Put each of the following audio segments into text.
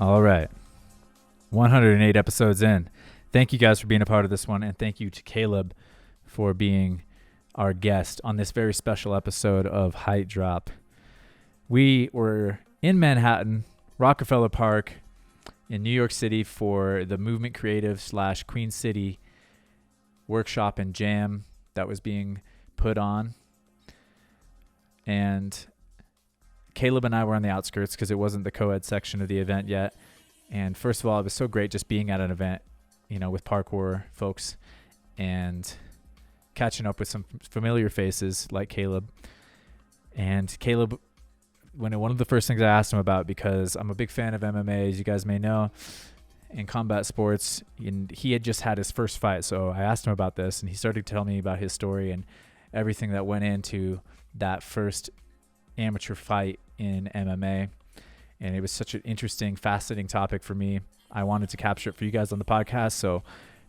All right. 108 episodes in. Thank you guys for being a part of this one, and thank you to Caleb for being our guest on this very special episode of Height Drop. We were in Manhattan, Rockefeller Park, in New York City for the Movement Creative / Queen City workshop and jam that was being put on. And Caleb and I were on the outskirts because it wasn't the co-ed section of the event yet. And first of all, it was so great just being at an event, with parkour folks and catching up with some familiar faces like Caleb. And Caleb, one of the first things I asked him about, because I'm a big fan of MMA, as you guys may know, and combat sports, and he had just had his first fight. So I asked him about this, and he started to tell me about his story and everything that went into that first amateur fight in MMA. And it was such an interesting, fascinating topic for me. I wanted to capture it for you guys on the podcast. So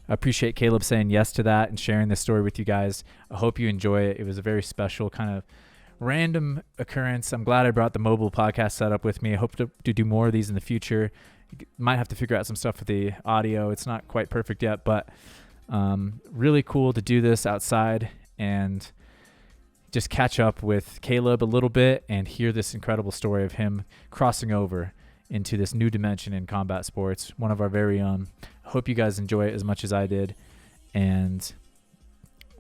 I appreciate Caleb saying yes to that and sharing this story with you guys. I hope you enjoy it. It was a very special kind of random occurrence. I'm glad I brought the mobile podcast setup with me. I hope to do more of these in the future. Might have to figure out some stuff with the audio. It's not quite perfect yet, but really cool to do this outside and just catch up with Caleb a little bit and hear this incredible story of him crossing over into this new dimension in combat sports, one of our very own. I hope you guys enjoy it as much as I did, and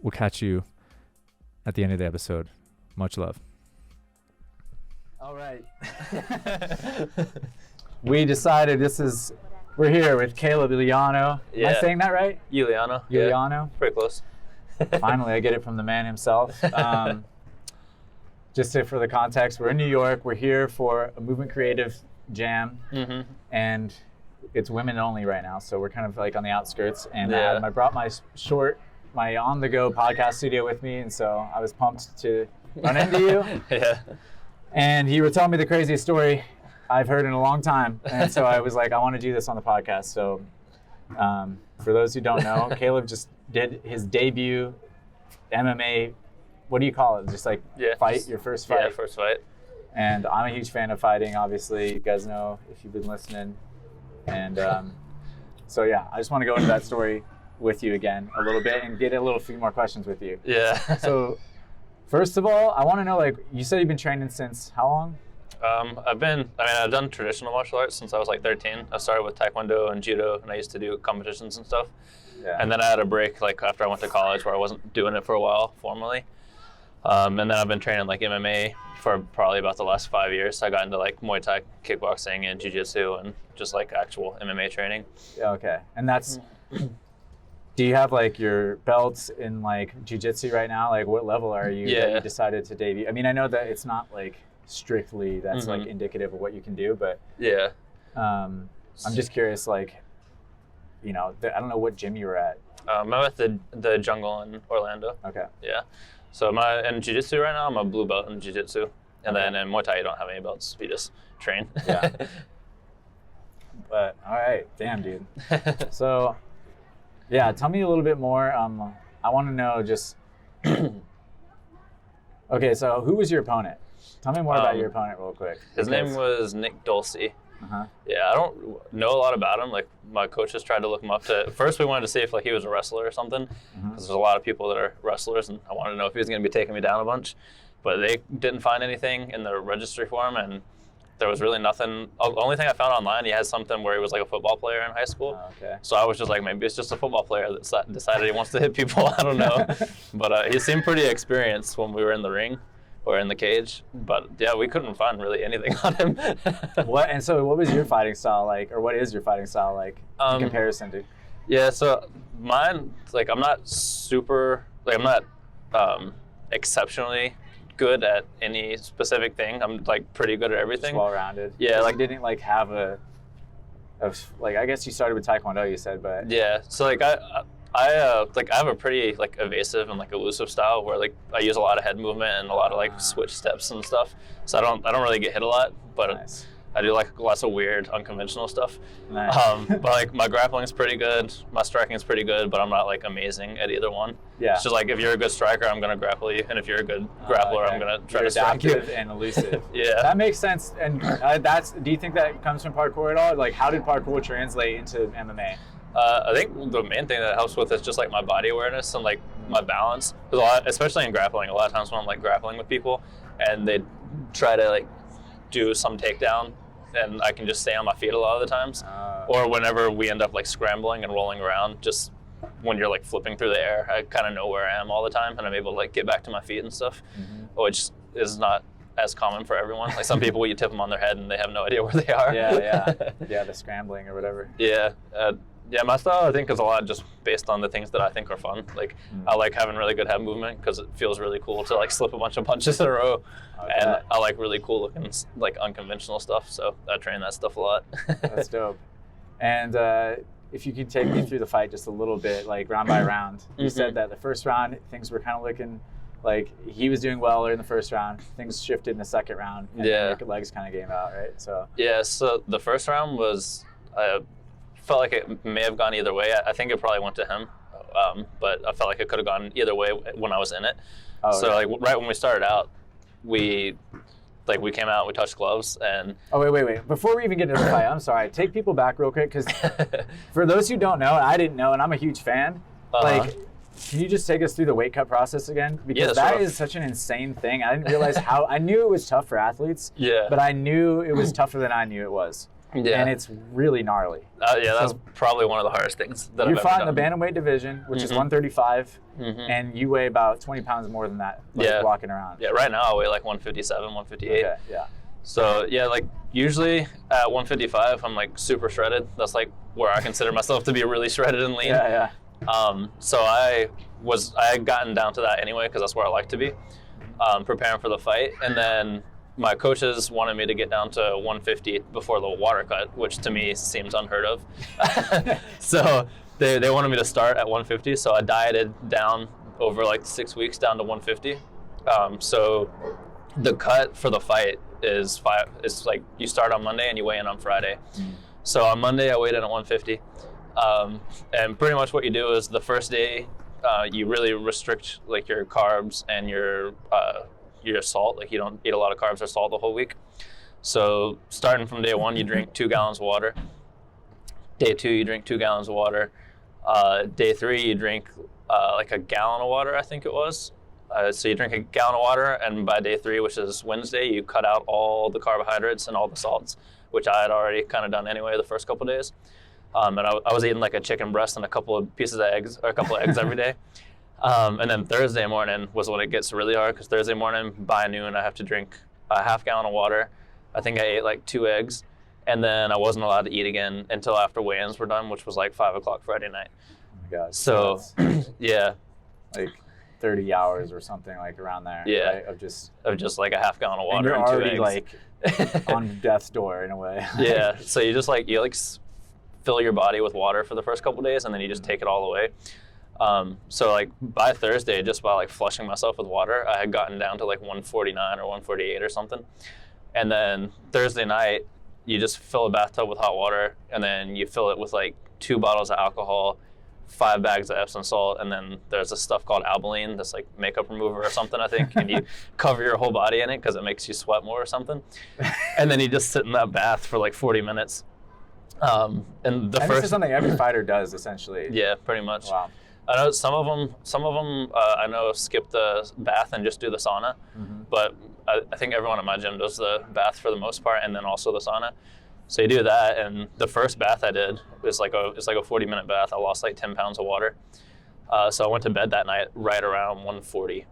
we'll catch you at the end of the episode. Much love. All right. We decided we're here with Caleb Iuliano. Yeah. Am I saying that right? Iuliano. Iuliano? Yeah, pretty close. Finally, I get it from the man himself. For the context, we're in New York. We're here for a Movement Creative Jam, and it's women only right now, so we're kind of like on the outskirts. And I brought my on-the-go podcast studio with me, and so I was pumped to run into you. Yeah. And you were telling me the craziest story I've heard in a long time, and so I was like, I want to do this on the podcast. So for those who don't know, Caleb just did his debut MMA, what do you call it? Just like fight, your first fight? Yeah, first fight. And I'm a huge fan of fighting, obviously. You guys know if you've been listening. And I just want to go into that story with you again a little bit and get a few more questions with you. Yeah. So first of all, I want to know, you said you've been training since how long? I've done traditional martial arts since I was like 13. I started with Taekwondo and Judo, and I used to do competitions and stuff. Yeah. And then I had a break after I went to college where I wasn't doing it for a while formally. And then I've been training MMA for probably about the last 5 years. So I got into Muay Thai, kickboxing, and Jiu-Jitsu, and just actual MMA training. Yeah, okay. And that's, do you have your belts in Jiu-Jitsu right now? What level are you that you decided to debut? I mean, I know that it's not strictly that's indicative of what you can do, but yeah. I'm just curious, I don't know what gym you were at. I'm at the Jungle in Orlando. Okay. Yeah. So in Jiu-Jitsu right now, I'm a blue belt in Jiu-Jitsu. And then in Muay Thai, you don't have any belts. You just train. Yeah. But, all right. Damn, dude. So, tell me a little bit more. I want to know just... Okay, so who was your opponent? Tell me more about your opponent real quick. His name was Nick Dulce. Uh-huh. Yeah, I don't know a lot about him. My coaches tried to look him up. First, we wanted to see if he was a wrestler or something, because there's a lot of people that are wrestlers, and I wanted to know if he was going to be taking me down a bunch. But they didn't find anything in the registry for him, and there was really nothing. The only thing I found online, he had something where he was a football player in high school. Oh, okay. So I was just maybe it's just a football player that decided he wants to hit people. I don't know. But he seemed pretty experienced when we were in the ring. Or in the cage, but we couldn't find really anything on him. What was your fighting style like, or what is your fighting style like in comparison to? Yeah, so mine, I'm not super, I'm not exceptionally good at any specific thing. I'm pretty good at everything. Just well-rounded. Yeah, you didn't have I guess you started with Taekwondo, you said, but yeah. So I have a pretty evasive and elusive style where I use a lot of head movement and a lot of switch steps and stuff. So I don't really get hit a lot, but nice. I do like lots of weird, unconventional stuff. Nice. But like my grappling is pretty good, my striking is pretty good, but I'm not like amazing at either one. Yeah. It's just like if you're a good striker, I'm gonna grapple you, and if you're a good grappler, I'm gonna try to strike you. Adaptive and elusive. Yeah. That makes sense. And do you think that comes from parkour at all? Like, how did parkour translate into MMA? I think the main thing that helps with is just like my body awareness and like my balance. Because a lot, especially in grappling, a lot of times when I'm like grappling with people and they try to like do some takedown, and I can just stay on my feet a lot of the times. Or whenever we end up like scrambling and rolling around, just when you're like flipping through the air, I kind of know where I am all the time, and I'm able to like get back to my feet and stuff, which is not as common for everyone. Like some people, you tip them on their head and they have no idea where they are. Yeah, the scrambling or whatever. Yeah, my style I think is a lot just based on the things that I think are fun. Like I like having really good head movement because it feels really cool to like slip a bunch of punches in a row, and I like really cool looking like unconventional stuff. So I train that stuff a lot. That's dope. And if you could take me through the fight just a little bit, like round by round. You said that the first round things were kind of looking like he was doing well in the first round. Things shifted in the second round, and your legs kind of gave out, right? So so the first round was. Felt like it may have gone either way. I think it probably went to him, but I felt like it could have gone either way when I was in it. Like right when we started out, we came out, we touched gloves, and wait. Before we even get into the fight, I'm sorry. Take people back real quick, because for those who don't know, and I didn't know, and I'm a huge fan. Like, can you just take us through the weight cut process again? Because that is such an insane thing. I didn't realize how. I knew it was tough for athletes. But I knew it was tougher than I knew it was. And it's really gnarly. That's probably one of the hardest things that I've ever done. You fought in the bantamweight division, which is 135, and you weigh about 20 pounds more than that, walking around. Yeah, right now I weigh like 157, 158. Okay, yeah. So like usually at 155, I'm like super shredded. That's like where I consider myself to be really shredded and lean. Yeah. So I had gotten down to that anyway because that's where I like to be, preparing for the fight, and then my coaches wanted me to get down to 150 before the water cut, which to me seems unheard of. So they wanted me to start at 150. So I dieted down over like 6 weeks down to 150. So the cut for the fight is like you start on Monday and you weigh in on Friday. So on Monday I weighed in at 150. And pretty much what you do is the first day you really restrict like your carbs and your salt. Like you don't eat a lot of carbs or salt the whole week. So starting from day 1, you drink 2 gallons of water. Day 2, you drink 2 gallons of water. Day 3, you drink like a gallon of water, I think it was. So you drink a gallon of water, and by day 3, which is Wednesday, you cut out all the carbohydrates and all the salts, which I had already kind of done anyway the first couple of days. And I was eating like a chicken breast and a couple of pieces of eggs, or a couple of eggs every day. And then Thursday morning was when it gets really hard, because Thursday morning by noon I have to drink a half gallon of water. I think I ate like 2 eggs, and then I wasn't allowed to eat again until after weigh-ins were done, which was like 5 o'clock Friday night. Oh my God. So yeah, like 30 hours or something like around there. Yeah, right? of just like a half gallon of water and and you're 2 already eggs. like on death's door in a way. Yeah, so you just like fill your body with water for the first couple of days, and then you just take it all away. So like by Thursday, just by like flushing myself with water, I had gotten down to like 149 or 148 or something. And then Thursday night, you just fill a bathtub with hot water, and then you fill it with like 2 bottles of alcohol, 5 bags of Epsom salt, and then there's this stuff called Albolene, that's like makeup remover or something, I think, and you cover your whole body in it because it makes you sweat more or something. And then you just sit in that bath for like 40 minutes. And this is something every fighter does, essentially. Yeah, pretty much. Wow. I know some of them I know skip the bath and just do the sauna, but I think everyone at my gym does the bath for the most part, and then also the sauna. So you do that, and the first bath I did was like a 40-minute bath. I lost like 10 pounds of water. So I went to bed that night right around 1:40.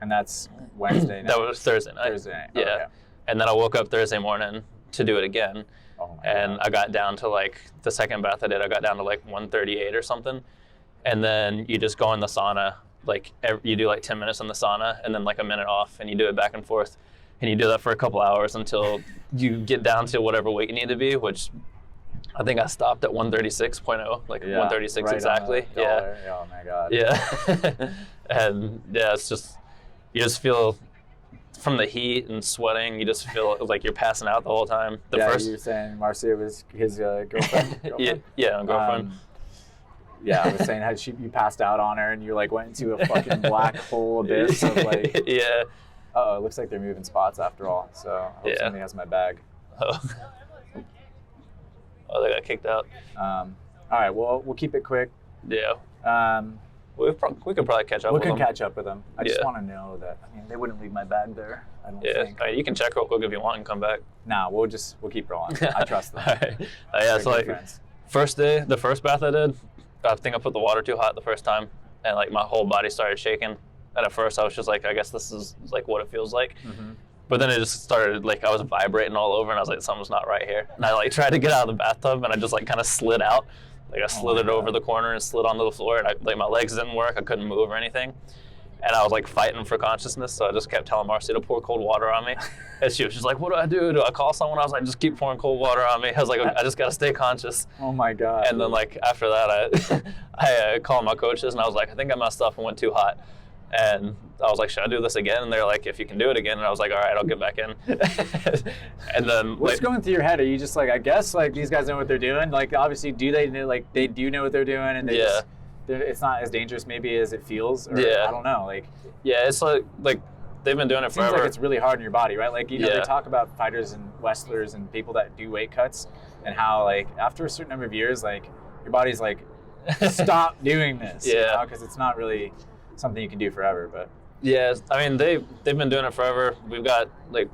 And that's Wednesday night? That was Thursday night. Thursday night. Yeah. Okay. And then I woke up Thursday morning to do it again. Oh my and God. I got down to like, the second bath I did, I got down to like 138 or something. And then you just go in the sauna, like you do like 10 minutes in the sauna and then like a minute off, and you do it back and forth. And you do that for a couple hours until you get down to whatever weight you need to be, which I think I stopped at 136.0, like 136 right exactly. Yeah. Oh my God. Yeah. And yeah, it's just, you just feel from the heat and sweating, you just feel like you're passing out the whole time. You were saying Marcia was his girlfriend? Yeah, girlfriend. Yeah, I was saying how you passed out on her and you like went into a fucking black hole abyss of like. Yeah. It looks like they're moving spots after all. So I hope somebody has my bag. Oh, they got kicked out. All right, well, we'll keep it quick. Yeah. We could probably catch up with them. We can catch up with them. I just want to know that, I mean, they wouldn't leave my bag there, I don't think. You can check real quick if you want and come back. Nah, we'll keep rolling. I trust them. All right. So like, first day, the first bath I did, I think I put the water too hot the first time, and like my whole body started shaking. And at first I was just like, I guess this is like what it feels like. Mm-hmm. But then it just started, like, I was vibrating all over, and I was like, something's not right here. And I, like, tried to get out of the bathtub, and I just, like, kind of slid out. Like, I slithered over the corner and slid onto the floor, and, my legs didn't work. I couldn't move or anything. And I was, like, fighting for consciousness, so I just kept telling Marcy to pour cold water on me. And she was just like, what do I do? Do I call someone? I was like, just keep pouring cold water on me. I was like, I just got to stay conscious. Oh, my God. And then, like, after that, I called my coaches, and I was like, I think I messed up and went too hot. And I was like, should I do this again? And they're like, if you can do it again. And I was like, all right, I'll get back in. And then what's going through your head? Are you just like, I guess like these guys know what they're doing? Like obviously, do they know, like they do know what they're doing, and it's not as dangerous maybe as it feels? Or, I don't know. Like it's like they've been doing it forever. Seems like it's really hard on your body, right? Like they talk about fighters and wrestlers and people that do weight cuts, and how like after a certain number of years, like your body's like, stop doing this. Because it's not really something you can do forever. But I mean they've been doing it forever. We've got like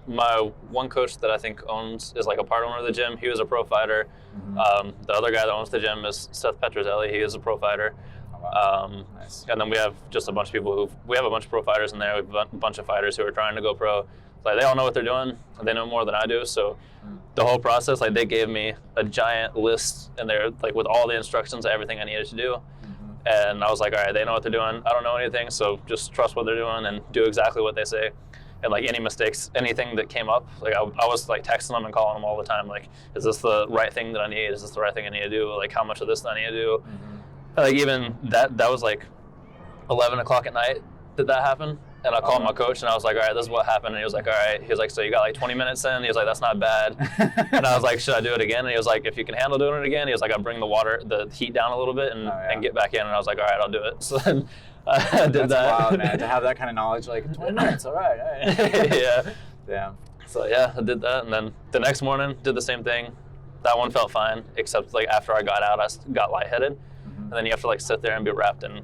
my one coach that I think is like a part owner of the gym. He was a pro fighter. Mm-hmm. The other guy that owns the gym is Seth Petrozelli. He is a pro fighter. Oh, wow. Nice. And then we have just a bunch of people we have a bunch of pro fighters in there. We have a bunch of fighters who are trying to go pro. Like they all know what they're doing, and they know more than I do. So the whole process, like they gave me a giant list, and they're like with all the instructions, everything I needed to do. And I was like, all right, they know what they're doing. I don't know anything, so just trust what they're doing and do exactly what they say. And like any mistakes, anything that came up, like I was like texting them and calling them all the time. Like, is this the right thing that I need? Is this the right thing I need to do? Like, how much of this do I need to do? Mm-hmm. Like even that was like 11 o'clock at night did that happen. And I called my coach and I was like, all right, this is what happened. And he was like, all right. He was like, so you got like 20 minutes in? He was like, that's not bad. And I was like, should I do it again? And he was like, if you can handle doing it again. He was like, I'll bring the heat down a little bit and get back in. And I was like, all right, I'll do it. So then I did that. That's wild, man, to have that kind of knowledge, like 20 minutes, all right. Yeah. Damn. So yeah, I did that. And then the next morning, did the same thing. That one felt fine, except like after I got out, I got lightheaded. Mm-hmm. And then you have to like sit there and be wrapped in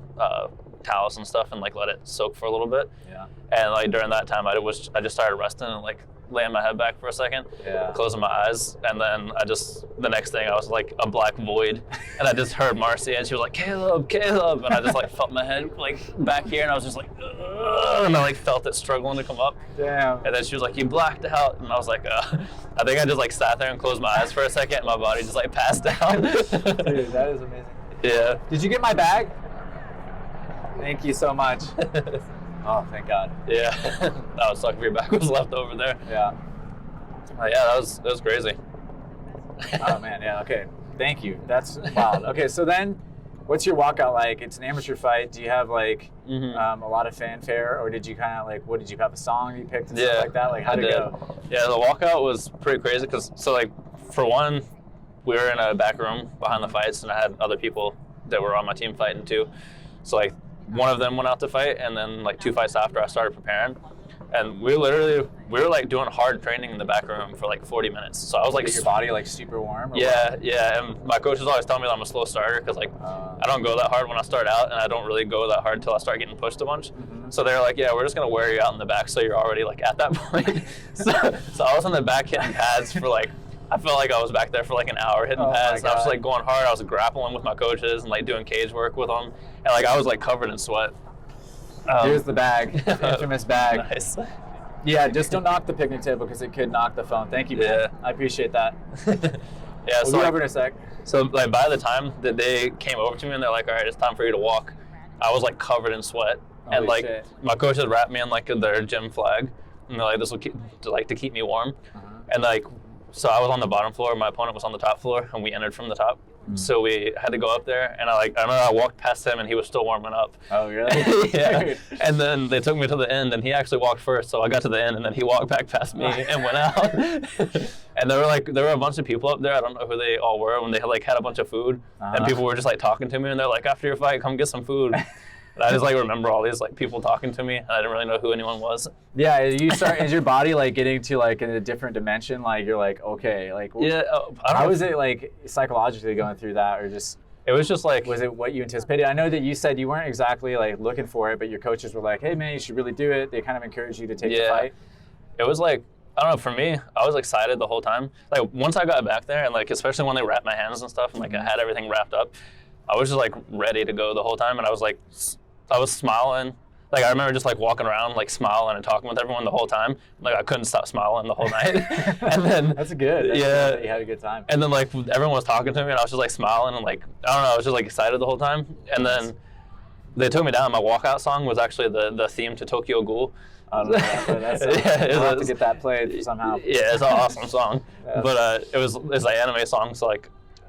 towels and stuff and like let it soak for a little bit. Yeah. And like during that time I just started resting and like laying my head back for a second, closing my eyes, and then the next thing I was like a black void, and I just heard Marcy and she was like, Caleb, and I just like felt my head like back here, and I was just like, ugh, and I like felt it struggling to come up. Damn. And then she was like, you blacked out, and I was like, I think I just like sat there and closed my eyes for a second and my body just like passed out. Dude, that is amazing. Yeah. Did you get my bag? Thank you so much. Oh, thank God. Yeah. That would suck if your back was left over there. Yeah. Yeah, that was crazy. Oh, man. Yeah, okay. Thank you. That's wild. Okay, so then what's your walkout like? It's an amateur fight. Do you have like a lot of fanfare, or did you kind of like, what did you have a song you picked and stuff like that? Like, how'd it go? Yeah, the walkout was pretty crazy because, so like, for one, we were in a back room behind the fights, and I had other people that were on my team fighting too. So like, one of them went out to fight, and then like 2 fights after I started preparing, and we were like doing hard training in the back room for like 40 minutes. So I was like, get your body like super warm? Yeah. And my coaches always tell me that I'm a slow starter because like I don't go that hard when I start out, and I don't really go that hard until I start getting pushed a bunch. Mm-hmm. So they're like, yeah, we're just gonna wear you out in the back so you're already like at that point. so I was in the back hitting pads for like, I felt like I was back there for like an hour hitting pads, and I was like going hard. I was grappling with my coaches and like doing cage work with them, and like I was like covered in sweat. Here's the bag, infamous bag. Nice. Yeah, just don't knock the picnic table because it could knock the phone. Thank you, man. Yeah. I appreciate that. Yeah, we'll be over in a sec. So like by the time that they came over to me and they're like, all right, it's time for you to walk, I was like covered in sweat. And like my coaches wrapped me in like their gym flag, and they're like, this will keep me warm. And like, so I was on the bottom floor, my opponent was on the top floor, and we entered from the top. So we had to go up there, and I remember I walked past him, and he was still warming up. Oh, really? Yeah. And then they took me to the end, and he actually walked first, so I got to the end, and then he walked back past me and went out. And there were a bunch of people up there. I don't know who they all were, when they had a bunch of food, and people were just talking to me, and they're like, after your fight, come get some food. And I just remember all these people talking to me, and I didn't really know who anyone was. Yeah, is your body getting to in a different dimension? You're okay, yeah. How was it psychologically going through that, or just? It was just was it what you anticipated? I know that you said you weren't exactly looking for it, but your coaches were like, hey man, you should really do it. They kind of encouraged you to take the fight. It was I don't know, for me, I was excited the whole time. Once I got back there, and especially when they wrapped my hands and stuff, and I had everything wrapped up, I was just ready to go the whole time, and I was smiling. I remember just walking around, smiling and talking with everyone the whole time. I couldn't stop smiling the whole night. And then that's good. That's good that you had a good time. And then everyone was talking to me, and I was just smiling, and I don't know, I was just excited the whole time. And then they took me down. My walkout song was actually the theme to Tokyo Ghoul. I don't know that, but we'll have to get that played somehow. Yeah, it's an awesome song. Yeah. But it's an anime song, so I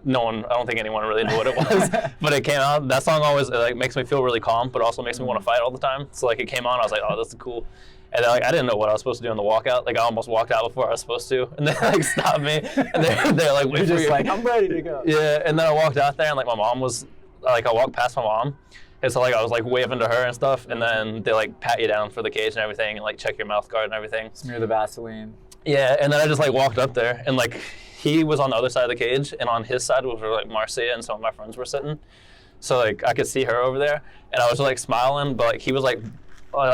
don't think anyone really knew what it was, but it came out. That song always makes me feel really calm, but also makes me want to fight all the time. So it came on, I was like, oh, this is cool. And then I didn't know what I was supposed to do in the walkout. I almost walked out before I was supposed to, and they stopped me, and they're like, wait, you're just I'm ready to go. Yeah, and then I walked out there, and my mom was I walked past my mom, and so I was waving to her and stuff, and then they pat you down for the cage and everything, and check your mouth guard and everything. Smear the Vaseline. Yeah, and then I just walked up there, and he was on the other side of the cage, and on his side was where Marcia and some of my friends were sitting. So I could see her over there, and I was just smiling, but he was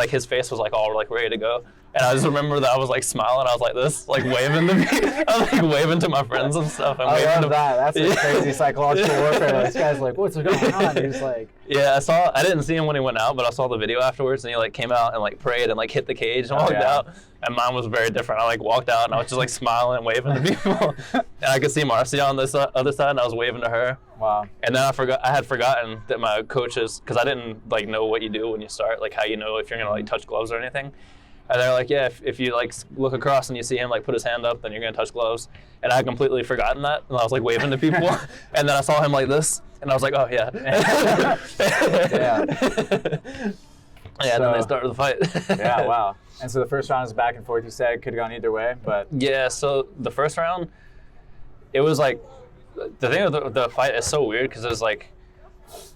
his face was all ready to go. And I just remember that I was smiling, I was this, waving to me. I was waving to my friends and stuff. And I love that. That's a crazy psychological warfare. This guy's what's going on? He's yeah, I didn't see him when he went out, but I saw the video afterwards, and he came out and prayed and hit the cage and walked out. And mine was very different. I walked out and I was just smiling and waving to people. And I could see Marcia on this other side, and I was waving to her. Wow. And then I had forgotten that my coaches, because I didn't know what you do when you start, how you know if you're gonna touch gloves or anything. And they're yeah, if you look across and you see him put his hand up, then you're gonna touch gloves. And I had completely forgotten that, and I was waving to people. And then I saw him this, and I was oh yeah. Yeah. Yeah, so, then they started the fight. Yeah, wow. And so the first round was back and forth, you said, could have gone either way, but... Yeah, so the first round, it was the thing with the fight is so weird, because it's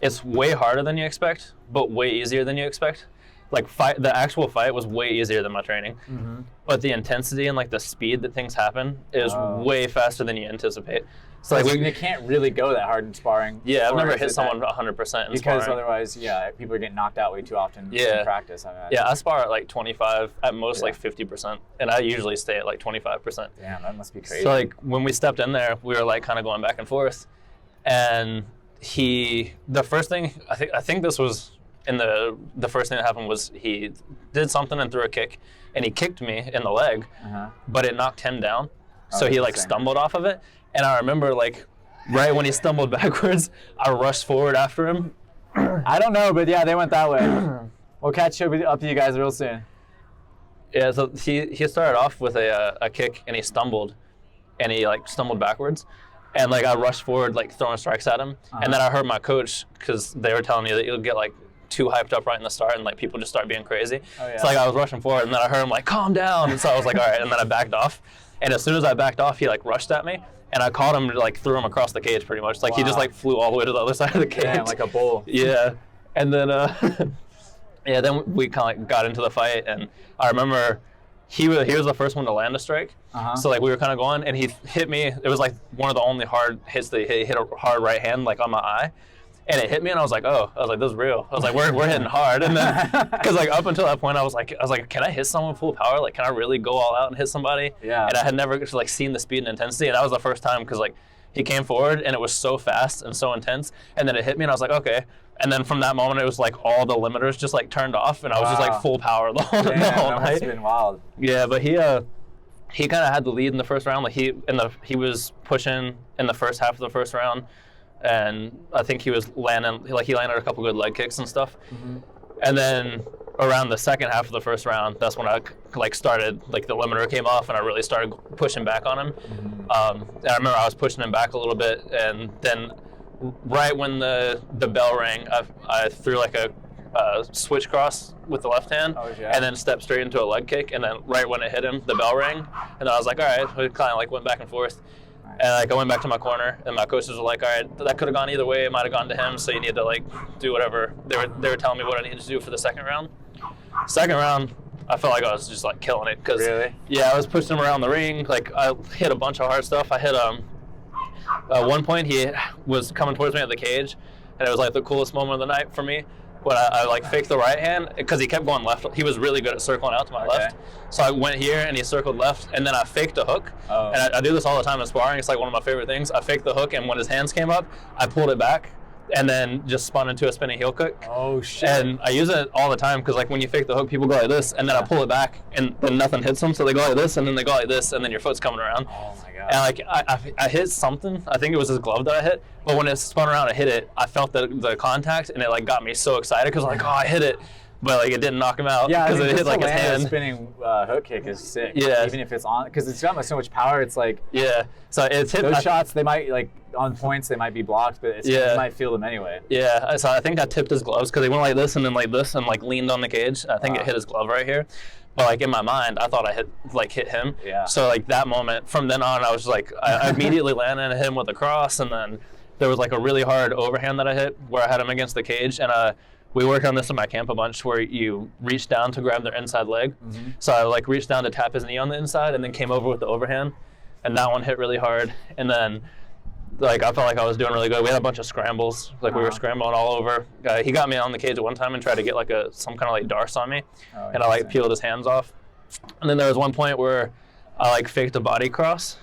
it's way harder than you expect, but way easier than you expect. The actual fight was way easier than my training. Mm-hmm. But the intensity and the speed that things happen is way faster than you anticipate. So you can't really go that hard in sparring. Yeah, I've never hit someone 100% in sparring. Because otherwise, people are getting knocked out way too often in practice. I spar at 25, at most 50%, and I usually stay at 25%. Damn, that must be crazy. So when we stepped in there, we were kind of going back and forth, and the first thing, I think this was in the first thing that happened was he did something and threw a kick, and he kicked me in the leg, but it knocked him down. So he stumbled off of it. And I remember, right when he stumbled backwards, I rushed forward after him. I don't know, but yeah, they went that way. We'll catch up to you guys real soon. Yeah, so he started off with a kick, and he stumbled, and he stumbled backwards. And I rushed forward, throwing strikes at him. And then I heard my coach, because they were telling me that you'll get too hyped up right in the start, and people just start being crazy. Oh, yeah. So I was rushing forward, and then I heard him calm down. And so I was all right, and then I backed off. And as soon as I backed off, he rushed at me. And I caught him and threw him across the cage pretty much. He just flew all the way to the other side of the cage. Damn, like a bull. Yeah. And then then we kind of got into the fight, and I remember he was the first one to land a strike. So we were kind of going, and he hit me. It was one of the only hard hits that he hit a hard right hand on my eye. And it hit me, and I was this is real. I was we're hitting hard. And then, because up until that point, I was can I hit someone full power? Can I really go all out and hit somebody? Yeah. And I had never seen the speed and intensity, and that was the first time, because he came forward, and it was so fast and so intense, and then it hit me, and I was okay. And then from that moment, it was all the limiters just turned off, and I was just full power the whole night. That must have been wild. Yeah, but he kind of had the lead in the first round. He was pushing in the first half of the first round. And I think he was landing, he landed a couple good leg kicks and stuff. Mm-hmm. And then around the second half of the first round, that's when I started, the limiter came off, and I really started pushing back on him. Mm-hmm. And I remember I was pushing him back a little bit, and then right when the bell rang, I threw like a switch cross with the left hand, and then stepped straight into a leg kick. And then right when it hit him, the bell rang, and then I was like, all right, we kind of like went back and forth. And like I went back to my corner, and my coaches were like, all right, that could have gone either way. It might have gone to him, so you need to like do whatever. They were telling me what I needed to do for the second round. Second round, I felt like I was just like killing it because I was pushing him around the ring. Like I hit a bunch of hard stuff. I hit one point he was coming towards me at the cage, and it was like the coolest moment of the night for me. When I like faked the right hand because he kept going left. He was really good at circling out to my left. So I went here and he circled left, and then I faked a hook. And I do this all the time in sparring. It's like one of my favorite things. I faked the hook, and when his hands came up, I pulled it back and then just spun into a spinning heel kick. Oh shit! And I use it all the time because like when you fake the hook, people go like this, and then I pull it back, and then nothing hits them, so they go like this, and then they go like this, and then your foot's coming around. Oh my god! And like I hit something. I think it was his glove that I hit, but when it spun around and hit it, I felt the contact, and it like got me so excited because like, oh, I hit it. But like it didn't knock him out because it hit like his hand. Spinning hook kick is sick. Yeah. Even if it's on, because it's got so much power. It's like So it's hit those shots. They might like on points. They might be blocked, but you might feel them anyway. Yeah. So I think I tipped his gloves because he went like this and then like this and like leaned on the cage. I think it hit his glove right here. But like in my mind, I thought I hit him. Yeah. So like that moment, from then on, I was like, I immediately landed him with a cross, and then there was like a really hard overhand that I hit where I had him against the cage, and we worked on this in my camp a bunch where you reach down to grab their inside leg. Mm-hmm. So I like reached down to tap his knee on the inside and then came over with the overhand, and that one hit really hard. And then like I felt like I was doing really good. We had a bunch of scrambles, like we were scrambling all over. He got me on the cage at one time and tried to get like some kind of like darce on me, and I like peeled his hands off. And then there was one point where I like faked a body cross.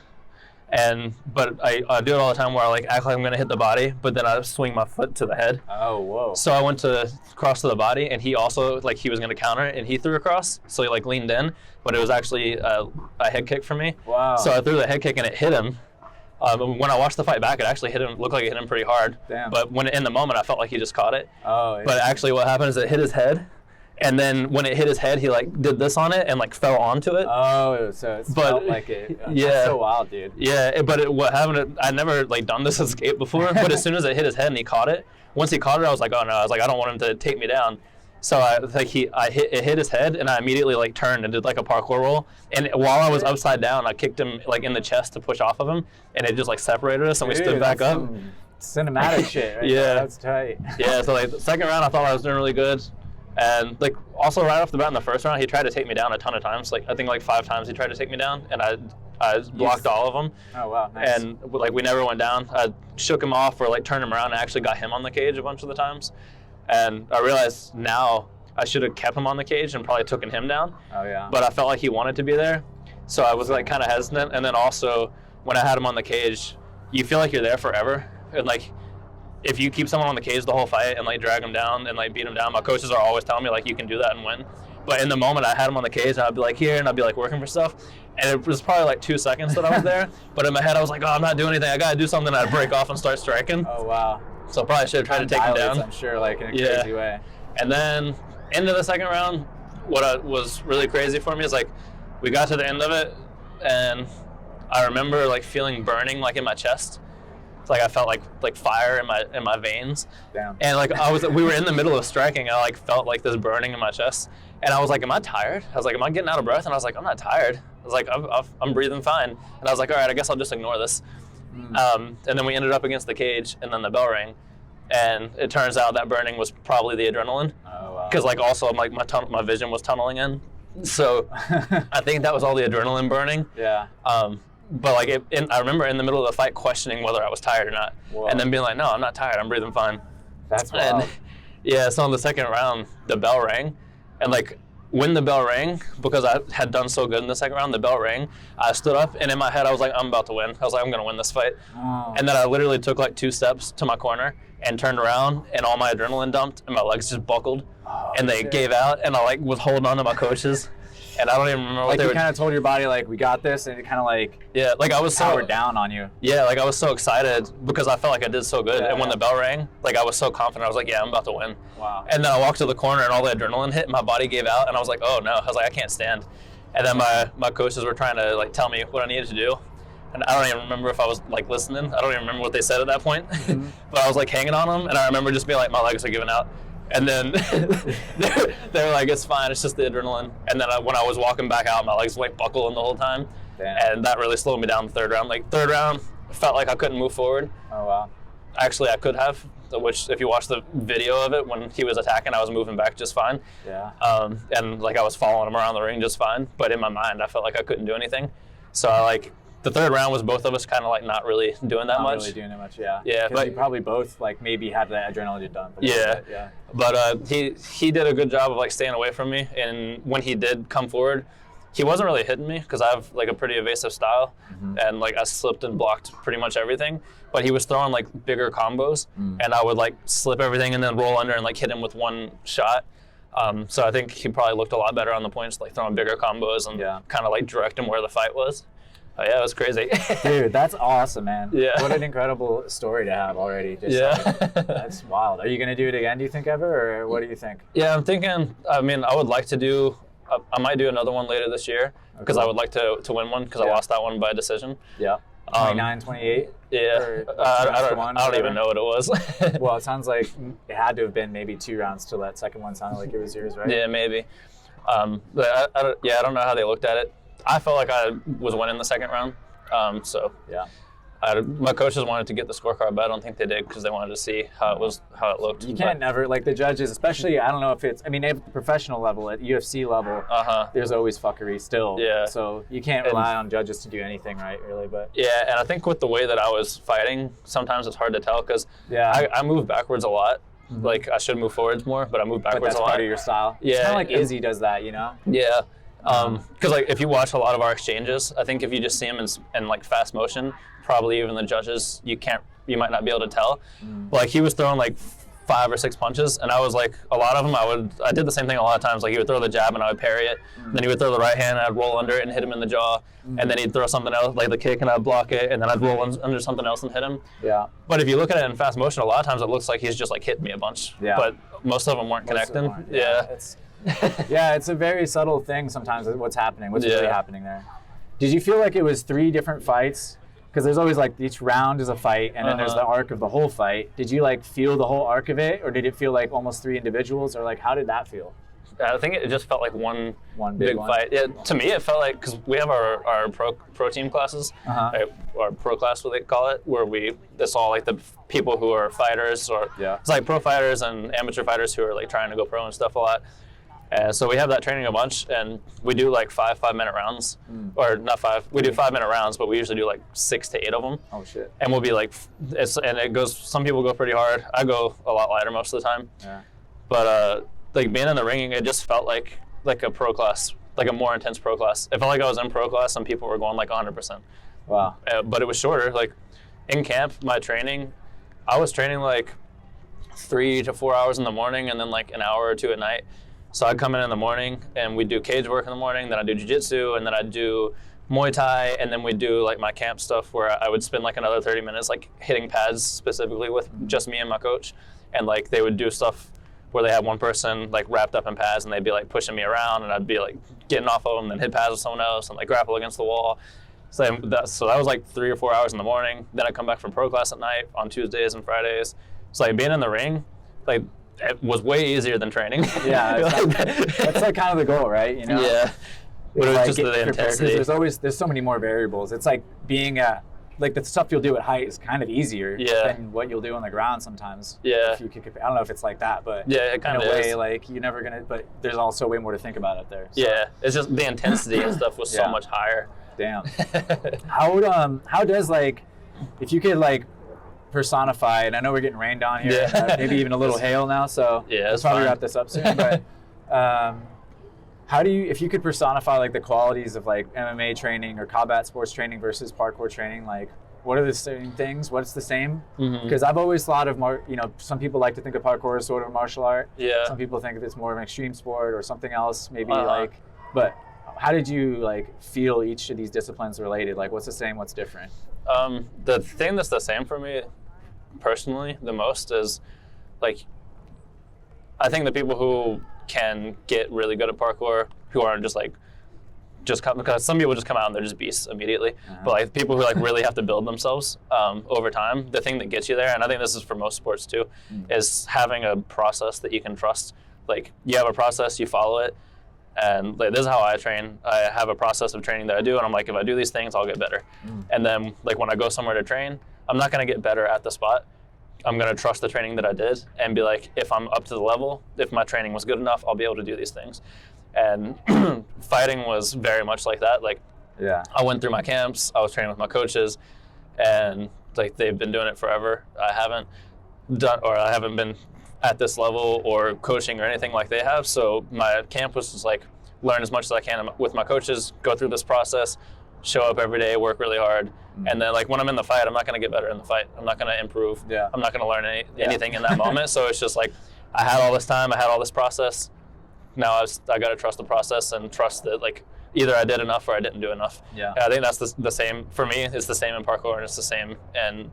But I do it all the time where I like act like I'm gonna hit the body, but then I swing my foot to the head. Oh, whoa! So I went to cross to the body, and he also like he was gonna counter it, and he threw a cross. So he like leaned in, but it was actually a head kick for me. Wow! So I threw the head kick, and it hit him. When I watched the fight back, it actually looked like it hit him pretty hard. Damn! But in the moment, I felt like he just caught it. Oh. Yeah. But actually, what happened is it hit his head. And then when it hit his head, he like did this on it and like fell onto it. Oh, so it felt like it. That's so wild, dude. Yeah, but what happened? I never like done this escape before. But as soon as it hit his head and he caught it, once he caught it, I was like, oh no! I was like, I don't want him to take me down. So it hit his head, and I immediately like turned and did like a parkour roll. And while I was upside down, I kicked him like in the chest to push off of him, and it just like separated us, and we stood back up. Cinematic shit. Right? Yeah, that's tight. Yeah, so like the second round, I thought I was doing really good. And like also right off the bat in the first round, he tried to take me down a ton of times. Like I think like 5 times he tried to take me down, and I blocked all of them. Oh wow! Nice. And like we never went down. I shook him off or like turned him around and actually got him on the cage a bunch of the times. And I realized now I should have kept him on the cage and probably taken him down. Oh yeah. But I felt like he wanted to be there, so I was like kind of hesitant. And then also when I had him on the cage, you feel like you're there forever, and like. If you keep someone on the cage the whole fight and like drag them down and like beat them down, my coaches are always telling me like you can do that and win. But in the moment I had him on the cage and I'd be like here and I'd be like working for stuff, and it was probably like 2 seconds that I was there. But in my head I was like, oh, I'm not doing anything. I gotta do something. I'd break off and start striking. Oh wow! So I probably should have tried to take him down. I'm sure, like in a crazy way. And then into the second round, what was really crazy for me is like we got to the end of it, and I remember like feeling burning like in my chest. Like I felt like fire in my veins. Damn. And like we were in the middle of striking. I like felt like this burning in my chest, and I was like, am I tired? I was like, am I getting out of breath? And I was like, I'm not tired. I was like, I'm breathing fine. And I was like, all right, I guess I'll just ignore this. And then we ended up against the cage, and then the bell rang, and it turns out that burning was probably the adrenaline. Oh wow. Because like also like my vision was tunneling in, so I think that was all the adrenaline burning. Yeah. But like I remember in the middle of the fight questioning whether I was tired or not. Whoa. And then being like, no, I'm not tired, I'm breathing fine. That's wild. And yeah, so in the second round, the bell rang, and like when the bell rang, because I had done so good in the second round, the bell rang, I stood up, and in my head I was like, I'm about to win. I was like, I'm gonna win this fight. Oh. And then I literally took like 2 steps to my corner and turned around, and all my adrenaline dumped, and my legs just buckled, and they gave out, and I like was holding on to my coaches. And I don't even remember what they were. Like you kind of told your body, like, we got this, and it kind of like like I was powered down on you. Yeah, like I was so excited because I felt like I did so good. And when the bell rang, like I was so confident. I was like, yeah, I'm about to win. Wow. And then I walked to the corner, and all the adrenaline hit, and my body gave out, and I was like, oh no. I was like, I can't stand. And then my coaches were trying to like tell me what I needed to do. and I don't even remember if I was like listening. I don't even remember what they said at that point, but I was like hanging on them, and I remember just being like, my legs are giving out. And then they were like, it's fine, it's just the adrenaline. And then when I was walking back out, my legs were like buckling the whole time. Damn. And that really slowed me down the third round. Like third round, felt like I couldn't move forward. Oh, wow. Actually, I could have, which if you watch the video of it, when he was attacking, I was moving back just fine. Yeah. And like I was following him around the ring just fine. But in my mind, I felt like I couldn't do anything. So I like, the third round was both of us kind of like not really doing that much. Not really doing that much, yeah. Yeah, but you probably both like maybe had that adrenaline done. Yeah. But he did a good job of like staying away from me, and when he did come forward, he wasn't really hitting me because I have like a pretty evasive style, and like I slipped and blocked pretty much everything. But he was throwing like bigger combos, and I would like slip everything and then roll under and like hit him with one shot. So I think he probably looked a lot better on the points, like throwing bigger combos and kind of like direct him where the fight was. Oh, yeah, it was crazy. Dude, that's awesome, man. Yeah. What an incredible story to have already. That's wild. Are you going to do it again, do you think, ever? Or what do you think? Yeah, I'm thinking, I mean, I would like to do, I might do another one later this year because I would like to win one because I lost that one by decision. Yeah. 29, 28? Yeah. I don't even know what it was. Well, it sounds like it had to have been maybe 2 rounds till that second one sounded like it was yours, right? Yeah, maybe. But I don't know how they looked at it. I felt like I was winning the second round, my coaches wanted to get the scorecard, but I don't think they did because they wanted to see how it looked. You can't never, like the judges, especially, I don't know if it's, I mean, at the professional level, at UFC level, there's always fuckery still. Yeah. So you can't rely on judges to do anything, right, really, but. Yeah, and I think with the way that I was fighting, sometimes it's hard to tell because I move backwards a lot. Like, I should move forwards more, but I move backwards a lot. But that's part of your style. Yeah. It's kind of like Izzy does that, you know? Yeah. Because like if you watch a lot of our exchanges, I think if you just see them in like fast motion, probably even the judges, you might not be able to tell. But like he was throwing like 5 or 6 punches, and I was like, a lot of them I did the same thing a lot of times. Like he would throw the jab and I would parry it, then he would throw the right hand and I'd roll under it and hit him in the jaw, and then he'd throw something else like the kick and I'd block it, and then I'd roll under something else and hit him. Yeah. But if you look at it in fast motion, a lot of times it looks like he's just like hitting me a bunch. Yeah. But most of them weren't connecting. Yeah, it's a very subtle thing sometimes what's happening, what's really happening there. Did you feel like it was 3 different fights? Because there's always like each round is a fight, and then there's the arc of the whole fight. Did you like feel the whole arc of it, or did it feel like almost 3 individuals, or like how did that feel? I think it just felt like one big fight. Yeah, to me it felt like, because we have our pro team classes, our pro class, what they call it, where it's all like the people who are fighters, or it's like pro fighters and amateur fighters who are like trying to go pro and stuff a lot. And so we have that training a bunch, and we do like 5-minute rounds, or not 5. We do 5-minute rounds, but we usually do like 6 to 8 of them. Oh shit! And we'll be like, it goes. Some people go pretty hard. I go a lot lighter most of the time. Yeah. But like being in the ring, it just felt like a pro class, like a more intense pro class. It felt like I was in pro class, and people were going like 100%. Wow. But it was shorter. Like in camp, my training, I was training like 3 to 4 hours in the morning, and then like an hour or 2 at night. So I'd come in the morning, and we'd do cage work in the morning, then I'd do jiu-jitsu, and then I'd do Muay Thai, and then we'd do like my camp stuff where I would spend like another 30 minutes like hitting pads specifically with just me and my coach. And like they would do stuff where they had one person like wrapped up in pads, and they'd be like pushing me around, and I'd be like getting off of them, and then hit pads with someone else and like grapple against the wall. So that was like 3 or 4 hours in the morning. Then I'd come back from pro class at night on Tuesdays and Fridays. So like being in the ring, like it was way easier than training. Yeah, that's like kind of the goal, right? You know? Yeah. But it was like just the intensity. There's so many more variables. It's like being like the stuff you'll do at height is kind of easier than what you'll do on the ground sometimes. Yeah. If you could, I don't know if it's like that, but yeah, it kind of in a way, is. Like you're never gonna. But there's also way more to think about up there. So. Yeah, it's just the intensity and stuff was so much higher. Damn. How does like, if you could like personify, and I know we're getting rained on here, maybe even a little hail now, so we'll probably wrap this up soon, but how do you, if you could personify like the qualities of like MMA training or combat sports training versus parkour training, like what are the same things, what's the same? Because I've always thought of some people like to think of parkour as sort of a martial art, some people think of it's more of an extreme sport or something else, maybe but how did you like feel each of these disciplines related? Like what's the same, what's different? The thing that's the same for me personally the most is like, I think the people who can get really good at parkour, who aren't just like just come, because some people just come out and they're just beasts immediately. But like people who like really have to build themselves over time, the thing that gets you there, and I think this is for most sports too, is having a process that you can trust. Like you have a process, you follow it, and like this is how I train. I have a process of training that I do, and I'm like, if I do these things, I'll get better. And then like when I go somewhere to train, I'm not gonna get better at the spot. I'm gonna trust the training that I did and be like, if I'm up to the level, if my training was good enough, I'll be able to do these things. And fighting was very much like that. Like, I went through my camps, I was training with my coaches, and like they've been doing it forever. I haven't been at this level or coaching or anything like they have. So my camp was just like learn as much as I can with my coaches, go through this process, show up every day, work really hard. And then like when I'm in the fight, I'm not going to get better in the fight. I'm not going to improve. I'm not going to learn anything in that moment. So it's just like, I had all this time, I had all this process. Now I got to trust the process and trust that like either I did enough or I didn't do enough. And I think that's the same for me. It's the same in parkour, and it's the same in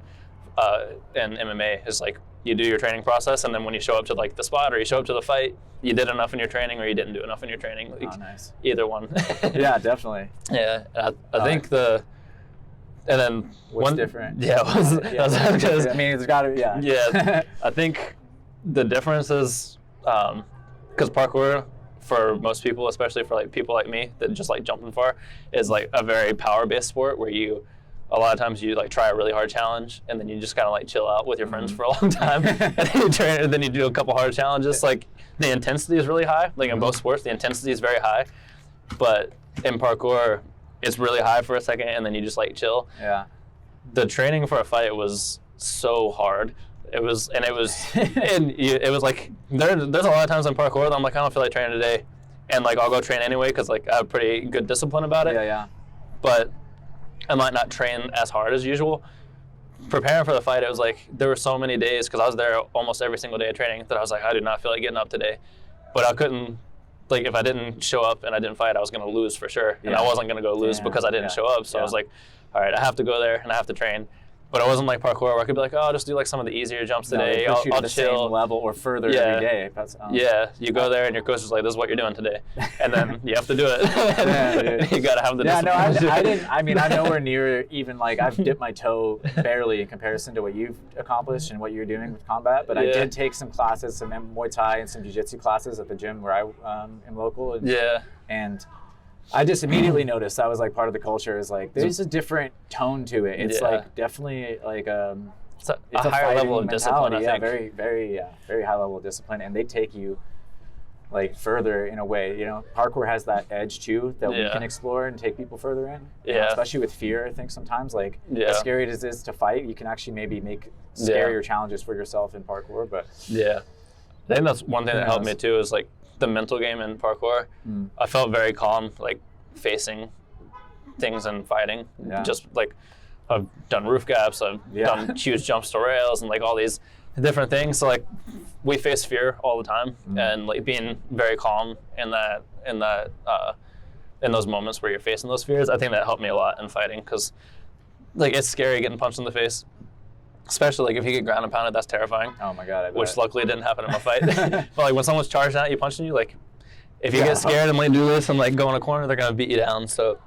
MMA. Is like you do your training process, and then when you show up to like the spot or you show up to the fight, you did enough in your training or you didn't do enough in your training. Like, nice. Either one. Yeah, definitely. Yeah, I think and then what's different? Yeah, I mean, there's got to be. Yeah, I think the difference is because parkour, for most people, especially for like people like me that just like jumping far, is like a very power-based sport where a lot of times you like try a really hard challenge and then you just kind of like chill out with your friends for a long time, and then you train, and then you do a couple hard challenges. Like the intensity is really high. Like in both sports, the intensity is very high, but in parkour, it's really high for a second and then you just like chill. The training for a fight was so hard. It was like there's a lot of times in parkour that I'm like, I don't feel like training today, and like I'll go train anyway because like I have pretty good discipline about it. But I might not train as hard as usual. Preparing for the fight, it was like there were so many days, because I was there almost every single day of training, that I was like, I do not feel like getting up today. But I couldn't, like if I didn't show up and I didn't fight, I was going to lose for sure. And I wasn't going to go lose because I didn't show up. So I was like, all right, I have to go there and I have to train. But it wasn't like parkour where I could be like, oh, I'll just do like some of the easier jumps today. I'll chill. The same level or further every day. You go there and your coach is like, this is what you're doing today. And then you have to do it. You got to have the discipline. I didn't. I mean, I'm nowhere near even like I've dipped my toe barely in comparison to what you've accomplished and what you're doing with combat. But I did take some classes, some Muay Thai and some Jiu-Jitsu classes at the gym where I am local. And I just immediately noticed that was like part of the culture is like there's a different tone to it. It's like definitely like it's a higher level of discipline. I think. Very high level of discipline, and they take you like further in a way. You know, parkour has that edge too that we can explore and take people further in. You know, especially with fear. I think sometimes like as scary as it is to fight, you can actually maybe make scarier challenges for yourself in parkour. But I think that's one thing that helped me too is like the mental game in parkour. I felt very calm, like facing things and fighting. Just like I've done roof gaps, I've done huge jumps to rails, and like all these different things. So like we face fear all the time, and like being very calm in those moments where you're facing those fears, I think that helped me a lot in fighting, because like it's scary getting punched in the face. Especially like if you get ground and pounded, that's terrifying. Oh my God, I bet. Which luckily didn't happen in my fight. But like when someone's charging at you, punching you, like if you get scared and like do this and like go in a corner, they're gonna beat you down. So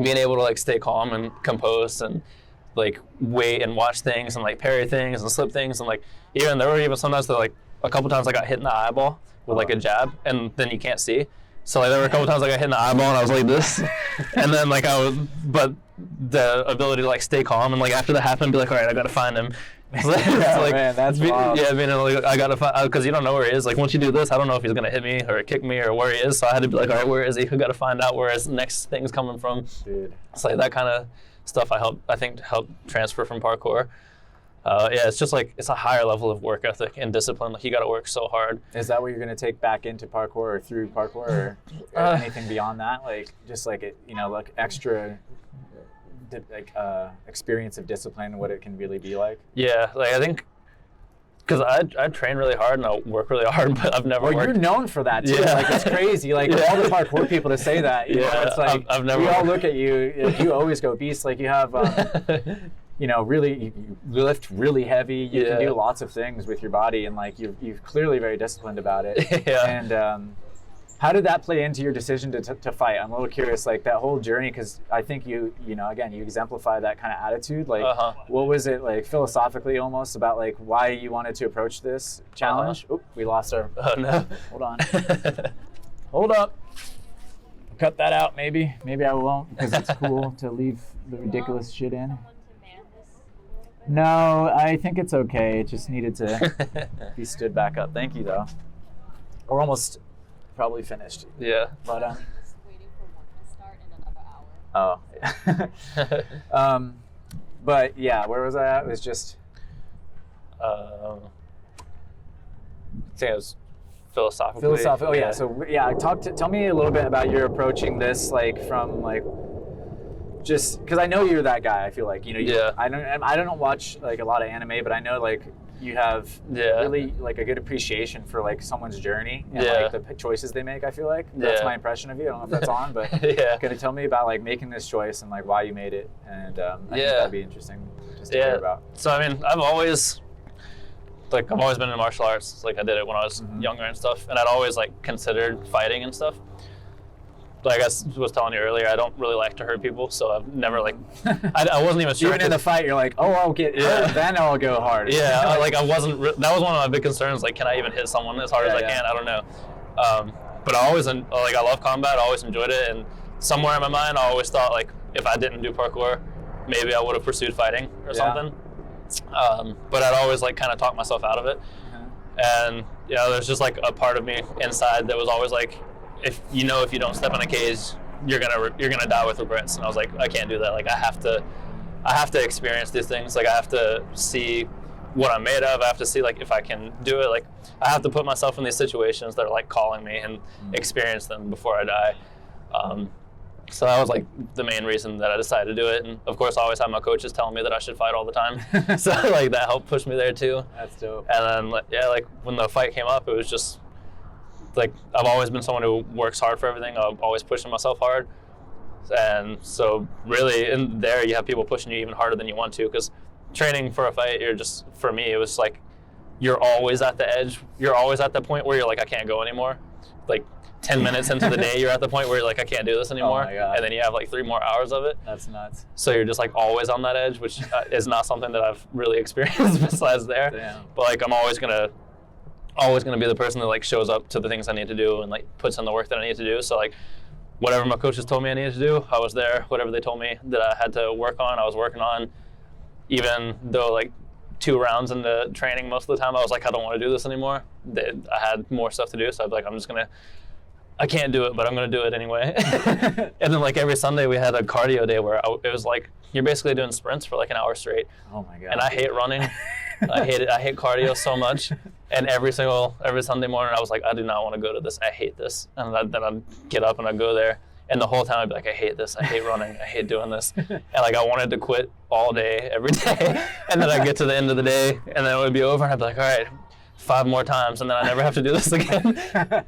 being able to like stay calm and composed and like wait and watch things and like parry things and slip things, and like there were sometimes that like a couple times I got hit in the eyeball with like a jab, and then you can't see. So like there were a couple times I got hit in the eyeball and I was like this, and then like but the ability to like stay calm and like after that happened, be like, all right, I gotta find him. Like, man, that's wild. I mean, like, I gotta find, because you don't know where he is. Like once you do this, I don't know if he's gonna hit me or kick me or where he is. So I had to be like, all right, where is he? I gotta find out where his next thing's coming from. Dude. It's like that kind of stuff. I think help transfer from parkour. It's just like it's a higher level of work ethic and discipline. Like you got to work so hard. Is that what you're gonna take back into parkour or through parkour or anything beyond that? Like just like it, like extra, experience of discipline and what it can really be like. Yeah, like I think because I train really hard and I work really hard, but I've never. Well, worked. You're known for that too. Like it's crazy. Like all the parkour people to say that. You know, it's like I've never. We all look at you. You always go beast. Like you have. Really, you lift really heavy. You can do lots of things with your body, and like you're clearly very disciplined about it. And How did that play into your decision to fight? I'm a little curious, like that whole journey, because I think you again, you exemplify that kind of attitude. Like, what was it like philosophically almost about like why you wanted to approach this challenge? Oop, we lost our. Oh no! Hold on. Hold up. Cut that out, maybe. Maybe I won't, because it's cool to leave the ridiculous shit in. No, I think it's okay. It just needed to be stood back up. Thank you, though. We're almost probably finished. Yeah. But Just waiting for work to start in another hour. oh. But yeah, where was I at? It was just. I think it was philosophically. Philosophical. Oh yeah. So yeah, tell me a little bit about your approaching this, like from like. Just because I know you're that guy, I feel like I don't watch like a lot of anime, but I know like you have really like a good appreciation for like someone's journey and like the choices they make. I feel like that's my impression of you. I don't know if that's on, but can you tell me about like making this choice and like why you made it? And I think that'd be interesting just to hear about. So I mean, I've always been in martial arts. Like I did it when I was younger and stuff, and I'd always like considered fighting and stuff. Like I was telling you earlier, I don't really like to hurt people, so I've never like, I wasn't even sure. Even in the fight, you're like, oh, I'll get hurt, then I'll go hard. Yeah, like I wasn't, that was one of my big concerns, like can I even hit someone as hard as I can? I don't know. But I always, like I love combat, I always enjoyed it, and somewhere in my mind, I always thought like, if I didn't do parkour, maybe I would have pursued fighting or something. But I'd always like kind of talk myself out of it. And there's just like a part of me inside that was always like, if you don't step in a cage, you're gonna die with regrets. And I was like, I can't do that. Like I have to experience these things. Like I have to see what I'm made of. I have to see like if I can do it. Like I have to put myself in these situations that are like calling me and experience them before I die. So that was like the main reason that I decided to do it. And of course, I always have my coaches telling me that I should fight all the time. So like that helped push me there too. That's dope. And then like when the fight came up, it was just like I've always been someone who works hard for everything. I'm always pushing myself hard. And so really in there you have people pushing you even harder than you want to, because training for a fight, for me, it was like you're always at the edge. You're always at the point where you're like, I can't go anymore. Like 10 minutes into the day, you're at the point where you're like, I can't do this anymore. Oh my God. And then you have like 3 more hours of it. That's nuts. So you're just like always on that edge, which is not something that I've really experienced besides there. Damn. But like I'm always gonna be the person that like shows up to the things I need to do and like puts in the work that I need to do. So like whatever my coaches told me I needed to do, I was there. Whatever they told me that I had to work on, I was working on. Even though like 2 rounds into training, most of the time I was like, I don't want to do this anymore. I had more stuff to do, so I'd be like, I can't do it, but I'm gonna do it anyway. And then like every Sunday we had a cardio day where it was like you're basically doing sprints for like an hour straight. Oh my God. And I hate running. I hate it. I hate cardio so much. And every Sunday morning I was like, I do not want to go to this. I hate this. And then I'd get up and I'd go there. And the whole time I'd be like, I hate this. I hate running. I hate doing this. And like I wanted to quit all day, every day. And then I'd get to the end of the day and then it would be over and I'd be like, all right, 5 more times and then I never have to do this again.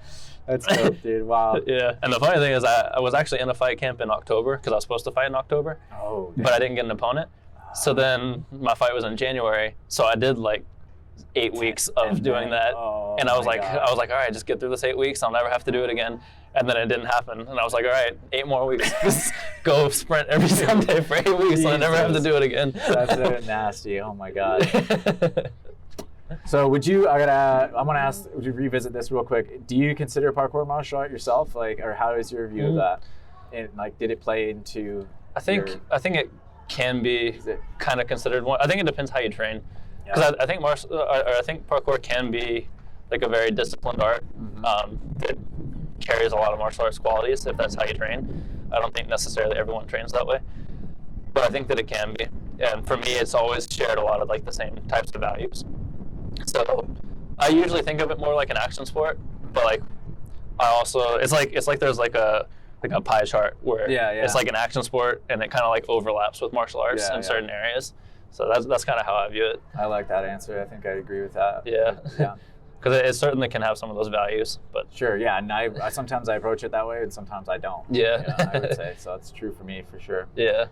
That's dope, dude. Wow. Yeah. And the funny thing is I was actually in a fight camp in October because I was supposed to fight in October. Oh, but I didn't get an opponent. So then my fight was in January. So I did like 8 weeks of doing that. And I was like, all right, just get through this 8 weeks. I'll never have to do it again. And then it didn't happen. And I was like, all right, 8 more weeks. Just go sprint every Sunday for 8 weeks. So I never have to do it again. That's so nasty. Oh my God. So would you revisit this real quick. Do you consider parkour martial art yourself? Like, or how is your view of that? And like, did it play into I think it can be kind of considered one. I think it depends how you train. Because I think parkour can be like a very disciplined art that carries a lot of martial arts qualities if that's how you train. I don't think necessarily everyone trains that way, but I think that it can be. And for me, it's always shared a lot of like the same types of values. So I usually think of it more like an action sport, but like I also it's like there's like a pie chart where it's like an action sport and it kind of like overlaps with martial arts in certain areas. So that's kind of how I view it. I like that answer. I think I agree with that. Yeah. Because it certainly can have some of those values, but sure, yeah. And I sometimes I approach it that way, and sometimes I don't. Yeah, I would say so. It's true for me for sure. Yeah.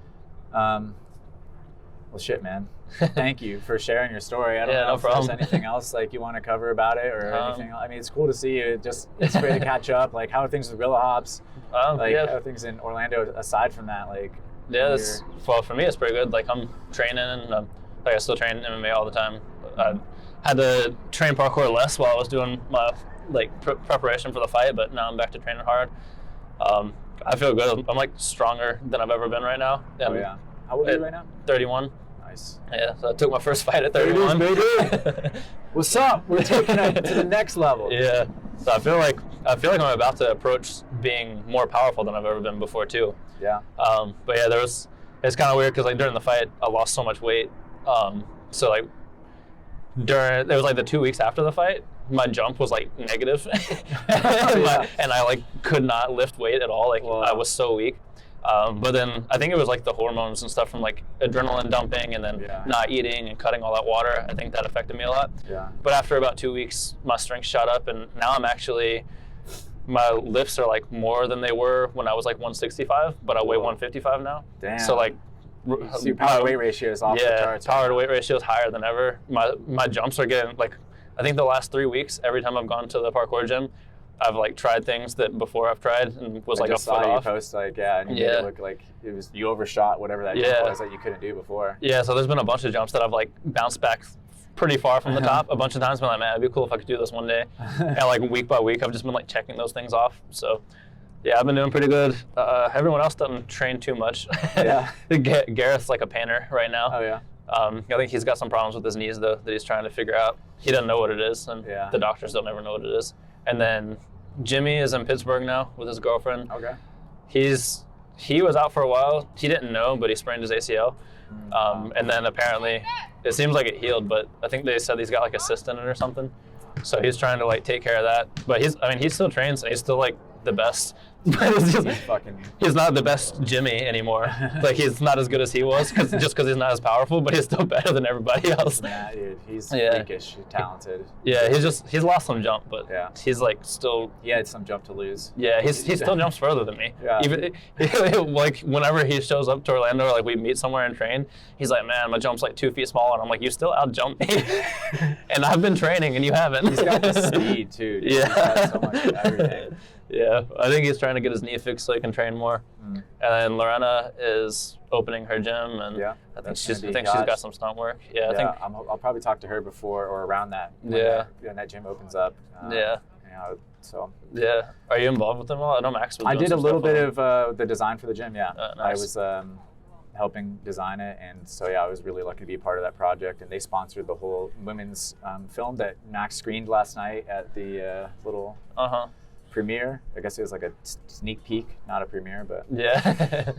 Well, shit, man. Thank you for sharing your story. I don't know if there's anything else like you want to cover about it or anything. I mean, it's cool to see you. Just it's great to catch up. Like, how are things with Rilla Hops? How are things in Orlando aside from that? Like, well, for me, it's pretty good. Like, I'm training, and like I still train MMA all the time. I had to train parkour less while I was doing my preparation for the fight, but now I'm back to training hard. I feel good. I'm like stronger than I've ever been right now. Oh yeah. How old are you right now? 31. Nice. Yeah, so I took my first fight at 31. What's up? We're taking it to the next level. Yeah. So I feel like I'm about to approach being more powerful than I've ever been before too. Yeah. But yeah, it's kind of weird because like during the fight I lost so much weight. So like it was like the 2 weeks after the fight, my jump was like negative, and I like could not lift weight at all. Like I was so weak. But then I think it was like the hormones and stuff from like adrenaline dumping and then not eating and cutting all that water. I think that affected me a lot. Yeah. But after about 2 weeks, my strength shot up, and now my lifts are like more than they were when I was like 165, but I weigh 155 now. Damn. So like, so your power to weight ratio is off the charts. Yeah, power to weight ratio is higher than ever. My jumps are getting like, I think the last 3 weeks, every time I've gone to the parkour gym, I've like tried things that before I've tried and was like a foot off. I just saw you post and you made it look like you overshot whatever that jump was that you couldn't do before. Yeah, so there's been a bunch of jumps that I've like bounced back pretty far from the top a bunch of times. Been like, man, it'd be cool if I could do this one day. And like week by week, I've just been like checking those things off. So yeah, I've been doing pretty good. Everyone else doesn't train too much. Yeah. Gareth's like a painter right now. Oh yeah. I think he's got some problems with his knees though that he's trying to figure out. He doesn't know what it is, and the doctors don't ever know what it is. And then Jimmy is in Pittsburgh now with his girlfriend. Okay. He was out for a while. He didn't know, but he sprained his ACL. And then apparently, it seems like it healed, but I think they said he's got like a cyst in it or something. So he's trying to like take care of that. But he still trains, and he's still like the best. But he's not the best Jimmy anymore. Like he's not as good as he was just because he's not as powerful, but he's still better than everybody else. Yeah, dude, he's freakish, talented. Yeah, he's lost some jump, but he's like still. He had some jump to lose. Yeah, he still jumps further than me. Yeah. Even like whenever he shows up to Orlando or like we meet somewhere and train, he's like, man, my jump's like 2 feet smaller, and I'm like, you still out jump me, and I've been training and you haven't. He's got the speed too. Dude. Yeah. He's got so much of everything. Yeah, I think he's trying to get his knee fixed so he can train more. And then Lorena is opening her gym, and I think she's got some stunt work. Yeah, I think I'll probably talk to her before or around that. When that gym opens up. So. Yeah. Are you involved with them a lot? I know Max was. I did a little bit of the design for the gym. Yeah. Nice. I was helping design it, and so I was really lucky to be a part of that project. And they sponsored the whole women's film that Max screened last night at the little. Premiere. I guess it was like a sneak peek, not a premiere, but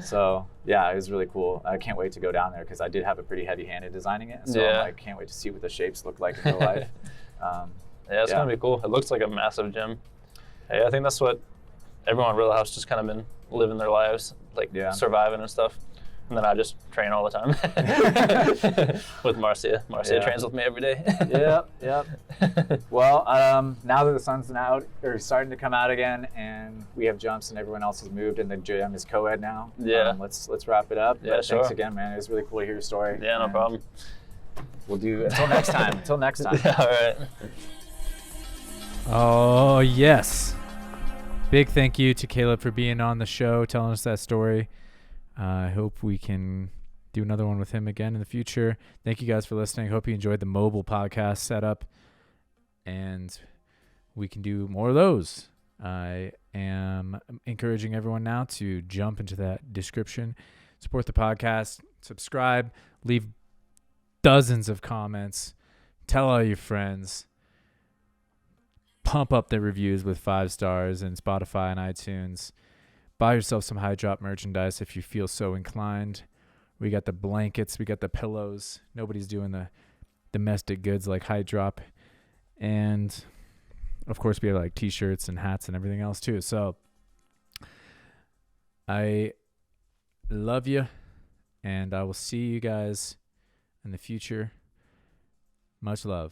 so it was really cool. I can't wait to go down there because I did have a pretty heavy-handed designing it, so I can't wait to see what the shapes look like in real life. It's gonna be cool. It looks like a massive gym. Hey, I think that's what everyone at Rilla Hops just kind of been living their lives, like surviving and stuff. And then I just train all the time with Marcia. Marcia trains with me every day. Yep. Well, now that the sun's out or starting to come out again, and we have jumps, and everyone else has moved, and the gym is co-ed now. Let's wrap it up. Yeah, sure. Thanks again, man. It was really cool to hear your story. Yeah, no problem. We'll do until next time. All right. Oh yes. Big thank you to Caleb for being on the show, telling us that story. I hope we can do another one with him again in the future. Thank you guys for listening. Hope you enjoyed the mobile podcast setup, and we can do more of those. I am encouraging everyone now to jump into that description, support the podcast, subscribe, leave dozens of comments, tell all your friends, pump up the reviews with 5 stars in Spotify and iTunes. Buy yourself some High Drop merchandise if you feel so inclined. We got the blankets. We got the pillows. Nobody's doing the domestic goods like High Drop. And, of course, we have like T-shirts and hats and everything else too. So I love you, and I will see you guys in the future. Much love.